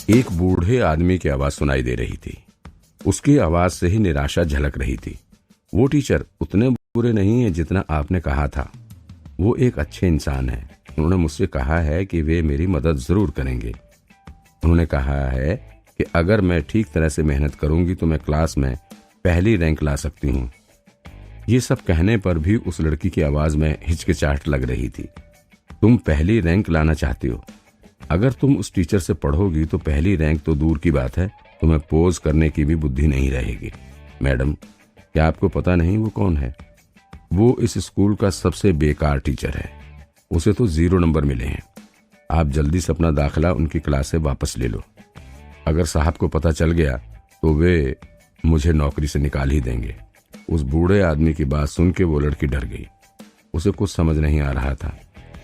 एक बूढ़े आदमी की आवाज सुनाई दे रही थी। उसकी आवाज से ही निराशा झलक रही थी। वो टीचर उतने बुरे नहीं है जितना आपने कहा था। वो एक अच्छे इंसान है। उन्होंने मुझसे कहा है कि वे मेरी मदद जरूर करेंगे। उन्होंने कहा है कि अगर मैं ठीक तरह से मेहनत करूंगी तो मैं क्लास में पहली रैंक ला सकती हूँ। ये सब कहने पर भी उस लड़की की आवाज में हिचकिचाहट लग रही थी। तुम पहली रैंक लाना चाहती हो? अगर तुम उस टीचर से पढ़ोगी तो पहली रैंक तो दूर की बात है, तुम्हें पोज करने की भी बुद्धि नहीं रहेगी। मैडम, क्या आपको पता नहीं वो कौन है? वो इस स्कूल का सबसे बेकार टीचर है। उसे तो 0 नंबर मिले हैं। आप जल्दी से अपना दाखिला उनकी क्लास से वापस ले लो। अगर साहब को पता चल गया तो वे मुझे नौकरी से निकाल ही देंगे। उस बूढ़े आदमी की बात सुन के वो लड़की डर गई। उसे कुछ समझ नहीं आ रहा था।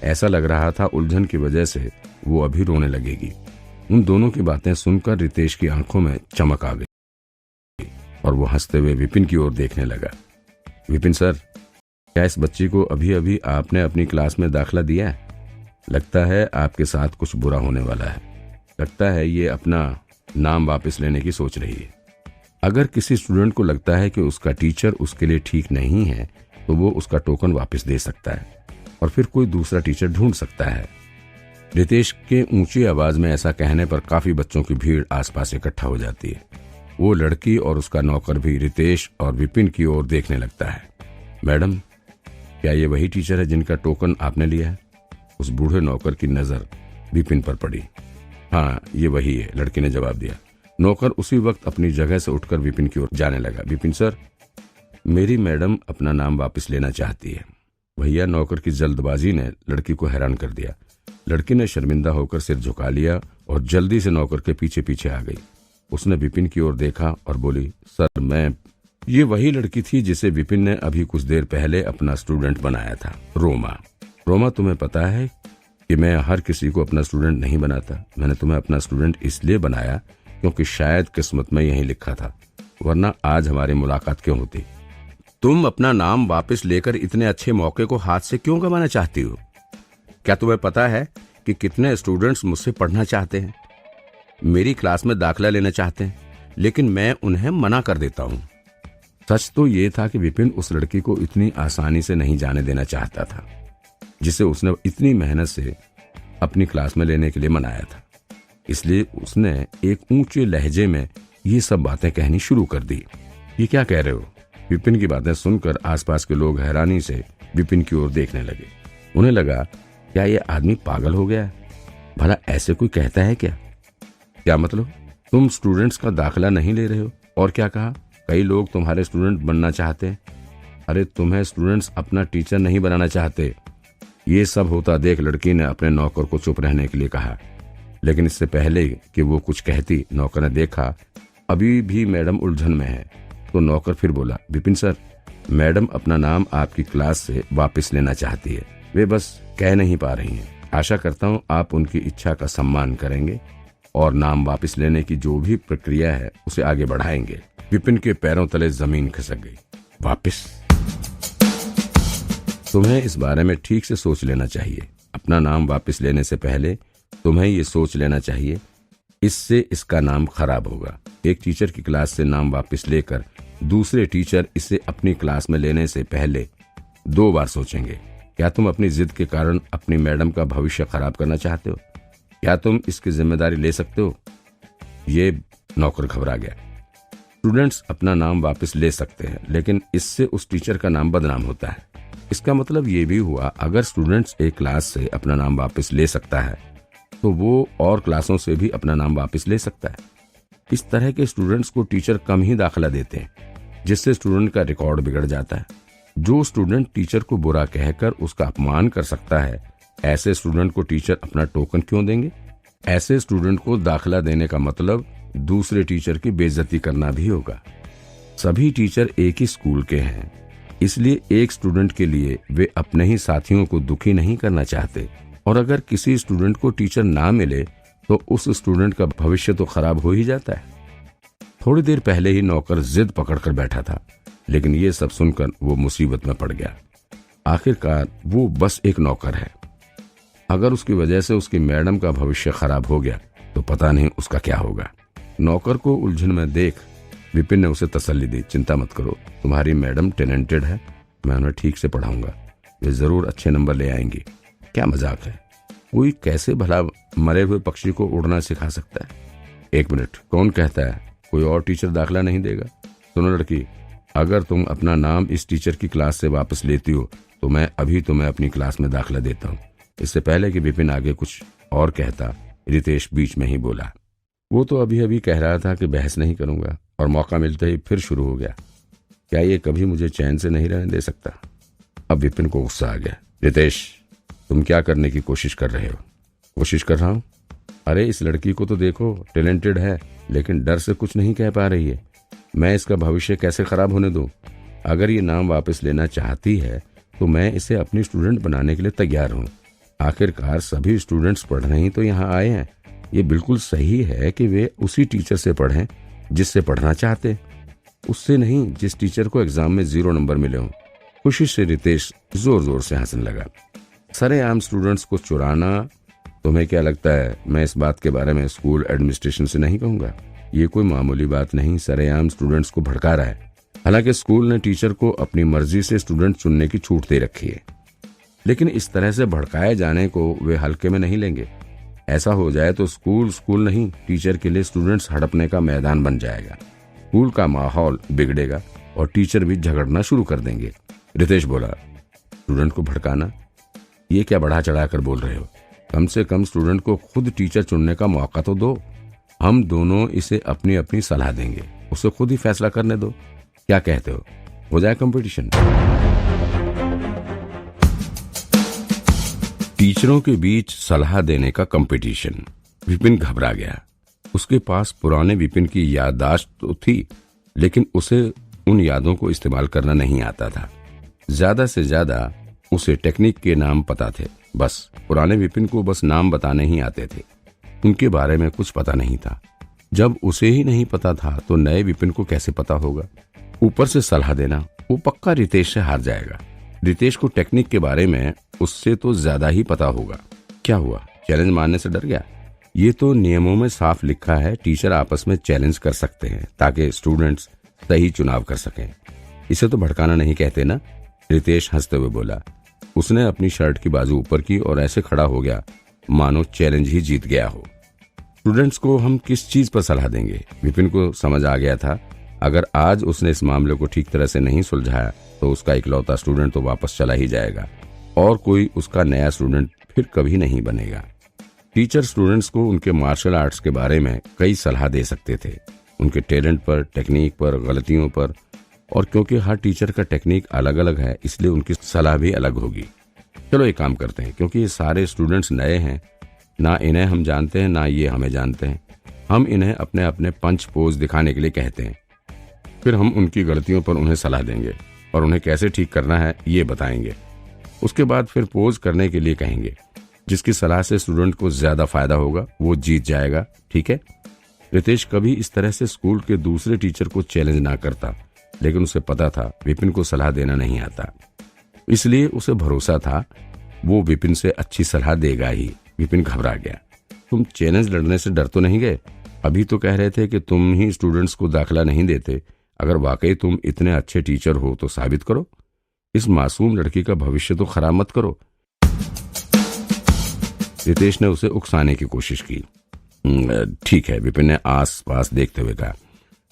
ऐसा लग रहा था उलझन की वजह से वो अभी रोने लगेगी। उन दोनों की बातें सुनकर रितेश की आंखों में चमक आ गई और वो हंसते हुए विपिन की ओर देखने लगा। विपिन सर, क्या इस बच्ची को अभी अभी आपने अपनी क्लास में दाखिला दिया है? लगता है आपके साथ कुछ बुरा होने वाला है। लगता है ये अपना नाम वापस लेने की सोच रही है। अगर किसी स्टूडेंट को लगता है कि उसका टीचर उसके लिए ठीक नहीं है तो वो उसका टोकन वापस दे सकता है और फिर कोई दूसरा टीचर ढूंढ सकता है। रितेश के ऊंची आवाज में ऐसा कहने पर काफी बच्चों की भीड़ आसपास इकट्ठा हो जाती है। वो लड़की और उसका नौकर भी रितेश और विपिन की ओर देखने लगता है। मैडम, क्या ये वही टीचर है जिनका टोकन आपने लिया है? उस बूढ़े नौकर की नजर विपिन पर पड़ी। हाँ, ये वही है, लड़की ने जवाब दिया। नौकर उसी वक्त अपनी जगह से उठकर विपिन की ओर जाने लगा। विपिन सर, मेरी मैडम अपना नाम वापस लेना चाहती है। भैया, नौकर की जल्दबाजी ने लड़की को हैरान कर दिया। लड़की ने शर्मिंदा होकर सिर झुका लिया और जल्दी से नौकर के पीछे पीछे आ गई। उसने विपिन की ओर देखा और बोली, सर मैं... ये वही लड़की थी जिसे विपिन ने अभी कुछ देर पहले अपना स्टूडेंट बनाया था, रोमा। रोमा, तुम्हें पता है कि मैं हर किसी को अपना स्टूडेंट नहीं बनाता। मैंने तुम्हें अपना स्टूडेंट इसलिए बनाया क्योंकि शायद किस्मत में यही लिखा था, वरना आज हमारी मुलाकात क्यों होती। तुम अपना नाम वापस लेकर इतने अच्छे मौके को हाथ से क्यों गंवाना चाहती हो? क्या तुम्हें पता है कि कितने स्टूडेंट्स मुझसे पढ़ना चाहते हैं, मेरी क्लास में दाखिला लेना चाहते हैं, लेकिन मैं उन्हें मना कर देता हूँ। सच तो ये था कि विपिन उस लड़की को इतनी आसानी से नहीं जाने देना चाहता था, जिसे उसने इतनी मेहनत से अपनी क्लास में लेने के लिए मनाया था। इसलिए उसने एक ऊंचे लहजे में ये सब बातें कहनी शुरू कर दी। ये क्या कह रहे हो? विपिन की बातें सुनकर आसपास के लोग हैरानी से विपिन की ओर देखने लगे। उन्हें लगा, क्या ये आदमी पागल हो गया है? भला ऐसे कोई कहता है क्या? क्या मतलब? तुम स्टूडेंट्स का दाखिला नहीं ले रहे हो? और क्या कहा? कई लोग तुम्हारे स्टूडेंट बनना चाहते हैं। अरे तुम्हें स्टूडेंट्स अपना टीचर नहीं बनाना चाहते। ये सब होता देख लड़की ने अपने नौकर को चुप रहने के लिए कहा, लेकिन इससे पहले कि वो कुछ कहती, नौकर ने देखा अभी भी मैडम उलझन में है, तो नौकर फिर बोला, विपिन सर, मैडम अपना नाम आपकी क्लास से वापस लेना चाहती है। वे बस कह नहीं पा रही हैं। आशा करता हूँ आप उनकी इच्छा का सम्मान करेंगे और नाम वापस लेने की जो भी प्रक्रिया है उसे आगे बढ़ाएंगे। विपिन के पैरों तले जमीन खिसक गई। वापस? तुम्हें इस बारे में ठीक से सोच लेना चाहिए। अपना नाम वापस लेने से पहले तुम्हें ये सोच लेना चाहिए, इससे इसका नाम खराब होगा। एक टीचर की क्लास से नाम वापस लेकर दूसरे टीचर इसे अपनी क्लास में लेने से पहले 2 बार सोचेंगे। क्या तुम अपनी जिद के कारण अपनी मैडम का भविष्य खराब करना चाहते हो? क्या तुम इसकी जिम्मेदारी ले सकते हो? ये नौकर घबरा गया। स्टूडेंट्स अपना नाम वापस ले सकते हैं, लेकिन इससे उस टीचर का नाम बदनाम होता है। इसका मतलब ये भी हुआ, अगर स्टूडेंट्स एक क्लास से अपना नाम वापस ले सकता है तो वो और क्लासों से भी अपना नाम वापस ले सकता है। इस तरह के स्टूडेंट्स को टीचर कम ही दाखिला देते हैं, जिससे स्टूडेंट का रिकॉर्ड बिगड़ जाता है। जो स्टूडेंट टीचर को बुरा कहकर उसका अपमान कर सकता है, ऐसे स्टूडेंट को टीचर अपना टोकन क्यों देंगे? ऐसे स्टूडेंट को दाखिला देने का मतलब दूसरे टीचर की बेइज्जती करना भी होगा। सभी टीचर एक ही स्कूल के हैं, इसलिए एक स्टूडेंट के लिए वे अपने ही साथियों को दुखी नहीं करना चाहते। और अगर किसी स्टूडेंट को टीचर ना मिले तो उस स्टूडेंट का भविष्य तो खराब हो ही जाता है। थोड़ी देर पहले ही नौकर जिद पकड़कर बैठा था, लेकिन ये सब सुनकर वो मुसीबत में पड़ गया। आखिरकार वो बस एक नौकर है। अगर उसकी वजह से उसकी मैडम का भविष्य खराब हो गया तो पता नहीं उसका क्या होगा। नौकर को उलझन में देख विपिन ने उसे तसल्ली दी। चिंता मत करो, तुम्हारी मैडम टैलेंटेड है, मैं उन्हें ठीक से पढ़ाऊंगा, वे जरूर अच्छे नंबर ले आएंगी। क्या मजाक है, कोई कैसे भला मरे हुए पक्षी को उड़ना सिखा सकता है? एक मिनट, कौन कहता है कोई और टीचर दाखिला नहीं देगा? सुनो लड़की, अगर तुम अपना नाम इस टीचर की क्लास से वापस लेती हो तो मैं अभी तुम्हें अपनी क्लास में दाखिला देता हूँ। इससे पहले कि विपिन आगे कुछ और कहता, रितेश बीच में ही बोला। वो तो अभी अभी कह रहा था कि बहस नहीं करूंगा और मौका मिलते ही फिर शुरू हो गया। क्या ये कभी मुझे चैन से नहीं रहने दे सकता? अब विपिन को गुस्सा आ गया। रितेश, तुम क्या करने की कोशिश कर रहे हो? कोशिश कर रहा हूँ? अरे इस लड़की को तो देखो, टैलेंटेड है लेकिन डर से कुछ नहीं कह पा रही है। मैं इसका भविष्य कैसे खराब होने दूं? अगर ये नाम वापस लेना चाहती है तो मैं इसे अपनी स्टूडेंट बनाने के लिए तैयार हूँ। आखिरकार सभी स्टूडेंट्स पढ़ने ही तो यहाँ आए हैं। ये बिल्कुल सही है कि वे उसी टीचर से पढ़ें जिससे पढ़ना चाहते, उससे नहीं जिस टीचर को एग्जाम में 0 नंबर मिले हों। खुशी से रितेश जोर जोर से हंसने लगा। सरेआम स्टूडेंट्स को चुराना, तुम्हें क्या लगता है मैं इस बात के बारे में स्कूल एडमिनिस्ट्रेशन से नहीं कहूंगा? ये कोई मामूली बात नहीं, सरेआम स्टूडेंट्स को भड़का रहा है। हालांकि स्कूल ने टीचर को अपनी मर्जी से स्टूडेंट चुनने की छूट दे रखी है, लेकिन इस तरह से भड़काए जाने को वे हल्के में नहीं लेंगे। ऐसा हो जाए तो स्कूल नहीं, टीचर के लिए स्टूडेंट्स हड़पने का मैदान बन जाएगा। स्कूल का माहौल बिगड़ेगा और टीचर भी झगड़ना शुरू कर देंगे। रितेश बोला, स्टूडेंट को भड़काना, ये क्या बढ़ा चढ़ा कर बोल रहे हो? कम से कम स्टूडेंट को खुद टीचर चुनने का मौका तो दो। हम दोनों इसे अपनी अपनी सलाह देंगे, उसे खुद ही फैसला करने दो। क्या कहते हो जाए कंपटीशन? टीचरों के बीच सलाह देने का कंपटीशन। विपिन घबरा गया। उसके पास पुराने विपिन की याददाश्त तो थी, लेकिन उसे उन यादों को इस्तेमाल करना नहीं आता था। ज्यादा से ज्यादा उसे टेक्निक के नाम पता थे, बस। पुराने विपिन को बस नाम बताने ही आते थे, उनके बारे में कुछ पता नहीं था। जब उसे ही नहीं पता था तो नए विपिन को कैसे पता होगा? ऊपर से सलाह देना, वो पक्का रितेश से हार जाएगा। रितेश को टेक्निक के बारे में उससे तो ज्यादा ही पता होगा। क्या हुआ, चैलेंज मारने से डर गया? ये तो नियमों में साफ लिखा है, टीचर आपस में चैलेंज कर सकते हैं ताकि स्टूडेंट्स सही चुनाव कर सकें। इसे तो भड़काना नहीं कहते ना? रितेश हंसते हुए बोला। उसने अपनी शर्ट की बाजू ऊपर की और ऐसे खड़ा हो गया मानो चैलेंज ही जीत गया हो। स्टूडेंट्स को हम किस चीज पर सलाह देंगे? विपिन को समझ आ गया था, अगर आज उसने इस मामले को ठीक तरह से नहीं सुलझाया तो उसका इकलौता स्टूडेंट तो वापस चला ही जाएगा और कोई उसका नया स्टूडेंट फिर कभी नहीं बनेगा। टीचर स्टूडेंट्स को उनके मार्शल आर्ट्स के बारे में कई सलाह दे सकते थे, उनके टैलेंट पर, टेक्निक पर, गलतियों पर, और क्योंकि हर टीचर का टेक्निक अलग अलग है इसलिए उनकी सलाह भी अलग होगी। चलो एक काम करते हैं, क्योंकि ये सारे स्टूडेंट्स नए हैं, ना इन्हें हम जानते हैं ना ये हमें जानते हैं। हम इन्हें अपने अपने पंच पोज दिखाने के लिए कहते हैं, फिर हम उनकी गलतियों पर उन्हें सलाह देंगे और उन्हें कैसे ठीक करना है ये बताएंगे। उसके बाद फिर पोज करने के लिए कहेंगे। जिसकी सलाह से स्टूडेंट को ज्यादा फायदा होगा वो जीत जाएगा, ठीक है? रितेश कभी इस तरह से स्कूल के दूसरे टीचर को चैलेंज ना करता, लेकिन उसे पता था विपिन को सलाह देना नहीं आता, इसलिए उसे भरोसा था वो विपिन से अच्छी सलाह देगा ही। विपिन घबरा गया। तुम चैलेंज लड़ने से डर तो नहीं गए? अभी तो कह रहे थे कि तुम ही स्टूडेंट्स को दाखिला नहीं देते। अगर वाकई तुम इतने अच्छे टीचर हो तो साबित करो। इस मासूम लड़की का भविष्य तो खराब मत करो। रितेश ने उसे उकसाने की कोशिश की। ठीक है, विपिन ने आस पास देखते हुए कहा।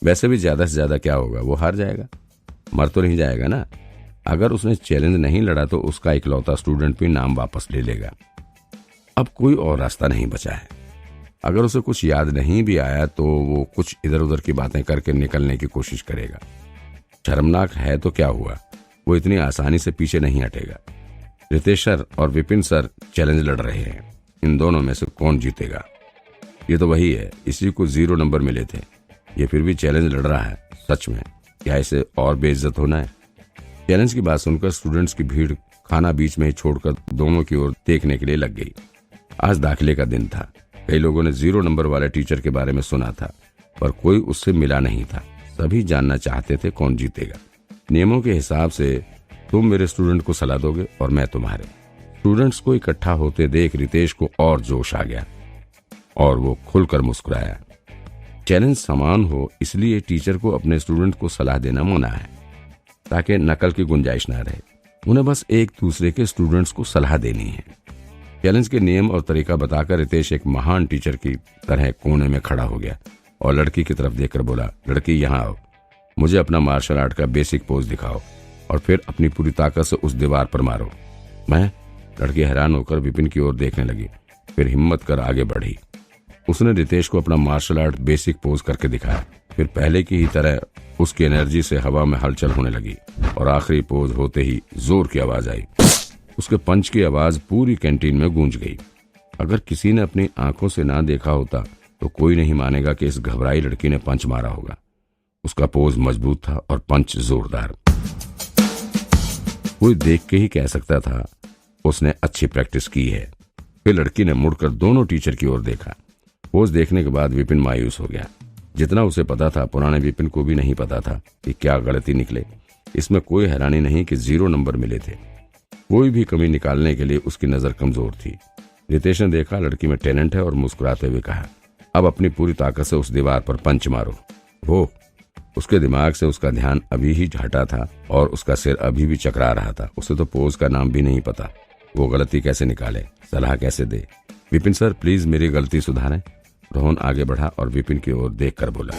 वैसे भी ज्यादा से ज्यादा क्या होगा, वो हार जाएगा, मर तो नहीं जाएगा ना। अगर उसने चैलेंज नहीं लड़ा तो उसका इकलौता स्टूडेंट भी नाम वापस ले लेगा। अब कोई और रास्ता नहीं बचा है। अगर उसे कुछ याद नहीं भी आया तो वो कुछ इधर उधर की बातें करके निकलने की कोशिश करेगा। शर्मनाक है तो क्या हुआ, वो इतनी आसानी से पीछे नहीं हटेगा। रितेश सर और विपिन सर चैलेंज लड़ रहे हैं, इन दोनों में से कौन जीतेगा? ये तो वही है, इसी को 0 नंबर मिले थे, ये फिर भी चैलेंज लड़ रहा है। सच में क्या इसे और बेइज्जत होना है? चैलेंज की बात सुनकर स्टूडेंट्स की भीड़ खाना बीच में ही छोड़कर दोनों की ओर देखने के लिए लग गई। आज दाखिले का दिन था। कई लोगों ने 0 नंबर वाले टीचर के बारे में सुना था, पर कोई उससे मिला नहीं था। सभी जानना चाहते थे कौन जीतेगा। नियमों के हिसाब से तुम मेरे स्टूडेंट को सलाह दोगे और मैं तुम्हारे। स्टूडेंट्स को इकट्ठा होते देख रितेश को और जोश आ गया। और वो खुलकर मुस्कुराया। चैलेंज समान हो इसलिए टीचर को अपने स्टूडेंट को सलाह देना मना है, ताकि नकल की गुंजाइश ना रहे। उन्हें बस एक दूसरे के स्टूडेंट्स को सलाह देनी है। चैलेंज के नियम और तरीका बताकर रितेश एक महान टीचर की तरह कोने में खड़ा हो गया और लड़की की तरफ देखकर बोला, लड़की यहाँ आओ, मुझे अपना मार्शल आर्ट का बेसिक पोज दिखाओ और फिर अपनी पूरी ताकत से उस दीवार पर मारो। मैं? लड़की हैरान होकर विपिन की ओर देखने लगी, फिर हिम्मत कर आगे बढ़ी। उसने रितेश को अपना मार्शल आर्ट बेसिक पोज करके दिखाया। फिर पहले की ही तरह उसकी एनर्जी से हवा में हलचल होने लगी और आखिरी पोज होते ही जोर की आवाज आई। उसके पंच की आवाज पूरी कैंटीन में गूंज गई। अगर किसी ने अपनी आंखों से ना देखा होता तो कोई नहीं मानेगा कि इस घबराई लड़की ने पंच मारा होगा। उसका पोज मजबूत था और पंच जोरदार। कोई देख के ही कह सकता था उसने अच्छी प्रैक्टिस की है। फिर लड़की ने मुड़कर दोनों टीचर की ओर देखा। पोज देखने के बाद विपिन मायूस हो गया। जितना उसे पता था, पुराने विपिन को भी नहीं पता था कि क्या गलती निकले। इसमें कोई हैरानी नहीं कि 0 नंबर मिले थे। कोई भी कमी निकालने के लिए उसकी नजर कमजोर थी। रितेश ने देखा लड़की में टैलेंट है और मुस्कुराते हुए कहा, अब अपनी पूरी ताकत से उस दीवार पर पंच मारो। वो उसके दिमाग से उसका ध्यान अभी ही हटा था और उसका सिर अभी भी चकरा रहा था। उसे तो पोज का नाम भी नहीं पता। वो गलती कैसे निकाले, सलाह कैसे दे। विपिन सर, प्लीज मेरी गलती सुधारें। रोहन आगे बढ़ा और विपिन की ओर देखकर बोला,